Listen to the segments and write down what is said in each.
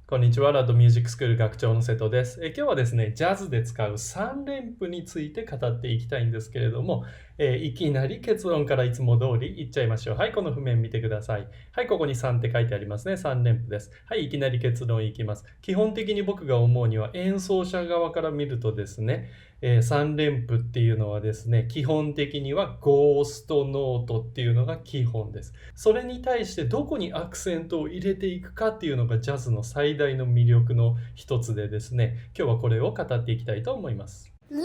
こんにちは、ラッドミュージックスクール学長の瀬戸です。今日はですね、ジャズで使う3連符について語っていきたいんですけれども、いきなり結論からいつも通り言っちゃいましょう。はい、この譜面見てください。はい、ここに3って書いてありますね。3連符です。はい、いきなり結論いきます。基本的に僕が思うには演奏者側から見るとですね、3連符っていうのはですね、基本的にはゴーストノートっていうのが基本です。それに対してどこにアクセントを入れていくかっていうのがジャズの最大の魅力の一つでですね、今日はこれを語っていきたいと思います。Like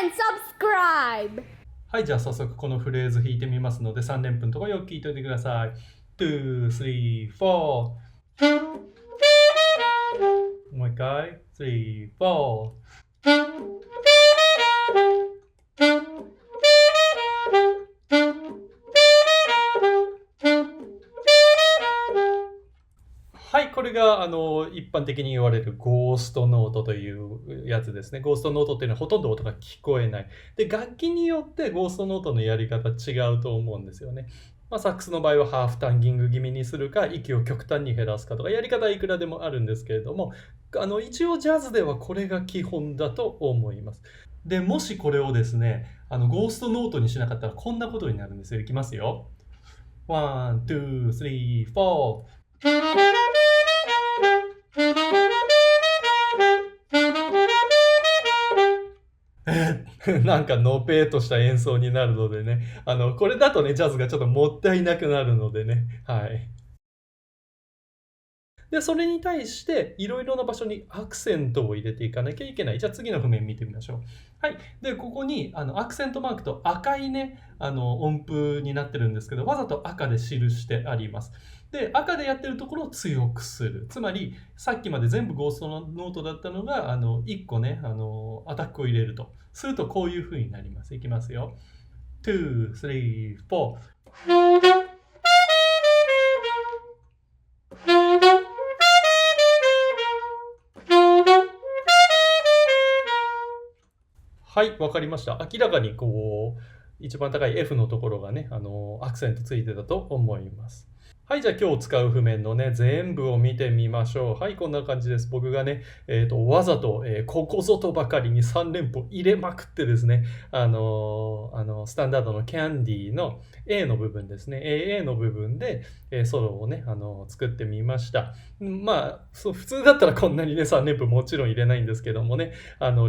and subscribe! はい、じゃあ早速このフレーズ弾いてみますので、3連符のところよく聞いておいてください。2、3、4。もう一回。3、4。はい、これが一般的に言われるゴーストノートというやつですね。ゴーストノートっていうのはほとんど音が聞こえない。で、楽器によってゴーストノートのやり方違うと思うんですよね。サックスの場合はハーフタンギング気味にするか、息を極端に減らすかとか、やり方はいくらでもあるんですけれども、一応ジャズではこれが基本だと思います。で、もしこれをですね、ゴーストノートにしなかったらこんなことになるんですよ。いきますよ。1、2、3、4。なんかのぺーとした演奏になるのでね、これだとね、ジャズがちょっともったいなくなるのでね、はい。で、それに対して、いろいろな場所にアクセントを入れていかなきゃいけない。じゃあ次の譜面見てみましょう。はい。で、ここにアクセントマークと赤いね、音符になってるんですけど、わざと赤で記してあります。で、赤でやってるところを強くする。つまり、さっきまで全部ゴーストのノートだったのが、1個ね、アタックを入れると。するとこういう風になります。いきますよ。2、3、4。はい、わかりました。明らかにこう、一番高い F のところがね、アクセントついてたと思います。はい、じゃあ今日使う譜面のね、全部を見てみましょう。はい、こんな感じです。僕がね、わざと、ここぞとばかりに3連符入れまくってですね、スタンダードのキャンディーの A の部分ですね、AA の部分で、ソロをね、作ってみました。普通だったらこんなにね、3連符もちろん入れないんですけどもね、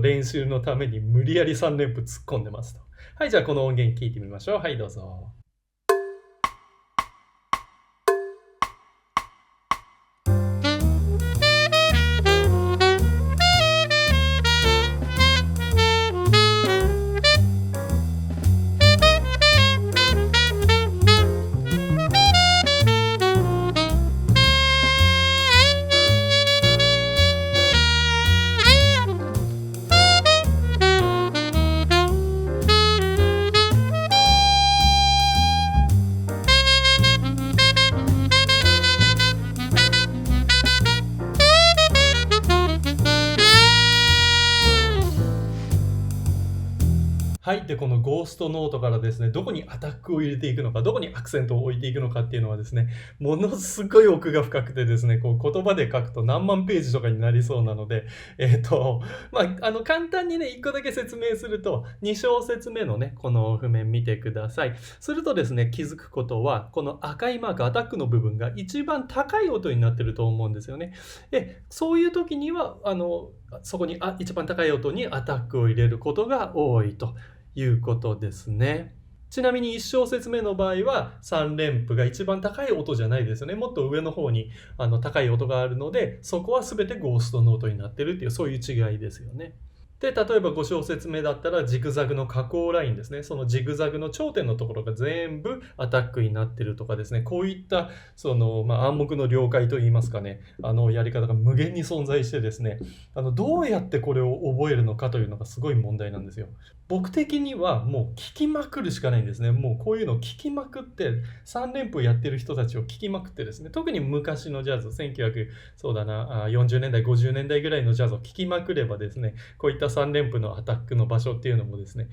練習のために無理やり3連符突っ込んでますと。はい、じゃあこの音源聞いてみましょう。はい、どうぞ。はい。で、このゴーストノートからですね、どこにアタックを入れていくのか、どこにアクセントを置いていくのかっていうのはですね、ものすごい奥が深くてですね、こう言葉で書くと何万ページとかになりそうなので、簡単にね、1個だけ説明すると、2小節目のね、この譜面見てください。するとですね、気づくことは、この赤いマーク、アタックの部分が一番高い音になってると思うんですよね。で、そういう時には、そこに一番高い音にアタックを入れることが多いということですね。ちなみに1小節目の場合は3連符が一番高い音じゃないですよね。もっと上の方に高い音があるので、そこは全てゴーストノートになってるっていう、そういう違いですよね。で、例えば5小節目だったらジグザグの下降ラインですね。そのジグザグの頂点のところが全部アタックになってるとかですね。こういった暗黙の了解といいますかね、やり方が無限に存在してですね、どうやってこれを覚えるのかというのがすごい問題なんですよ。僕的にはもう聞きまくるしかないんですね。もうこういうのを聞きまくって、3連符やってる人たちを聞きまくってですね、特に昔のジャズ、40年代、50年代ぐらいのジャズを聞きまくればですね、こういった3連符のアタックの場所っていうのもですね、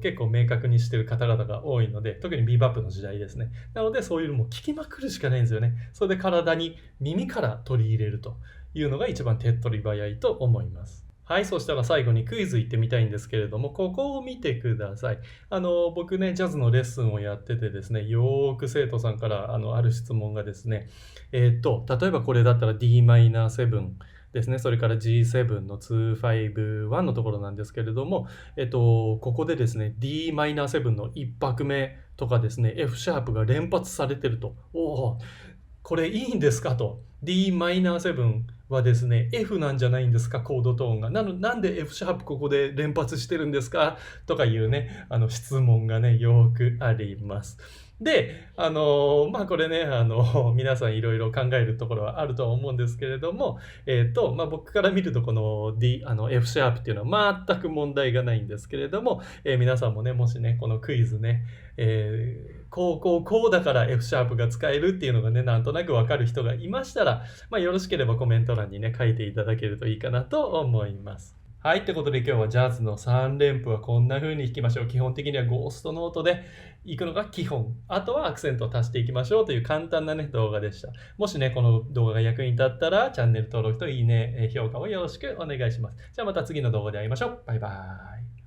結構明確にしてる方々が多いので、特にビーバップの時代ですね。なのでそういうのも聞きまくるしかないんですよね。それで耳から取り入れるというのが一番手っ取り早いと思います。はい、そしたら最後にクイズ行ってみたいんですけれども、ここを見てください。僕ね、ジャズのレッスンをやっててですね、よーく生徒さんからある質問がですね、例えばこれだったら Dm7 ですね、それから G7 の251のところなんですけれども、ここでですね、Dm7 の1拍目とかですね、F シャープが連発されてると。おー、これいいんですかと。Dm7 はですね、F なんじゃないんですか、コードトーンが。なんで F シャープここで連発してるんですかとかいうね、質問がね、よくあります。で、これね、皆さんいろいろ考えるところはあるとは思うんですけれども、僕から見るとこの F シャープっていうのは全く問題がないんですけれども、皆さんもね、もしね、このクイズね、こうだから F シャープが使えるっていうのがね、なんとなくわかる人がいましたら、よろしければコメント欄にね、書いていただけるといいかなと思います。はい、ってことで今日はジャズの3連符はこんな風に弾きましょう。基本的にはゴーストノートで弾くのが基本。あとはアクセントを足していきましょうという簡単なね、動画でした。もしね、この動画が役に立ったら、チャンネル登録といいね、評価をよろしくお願いします。じゃあまた次の動画で会いましょう。バイバーイ。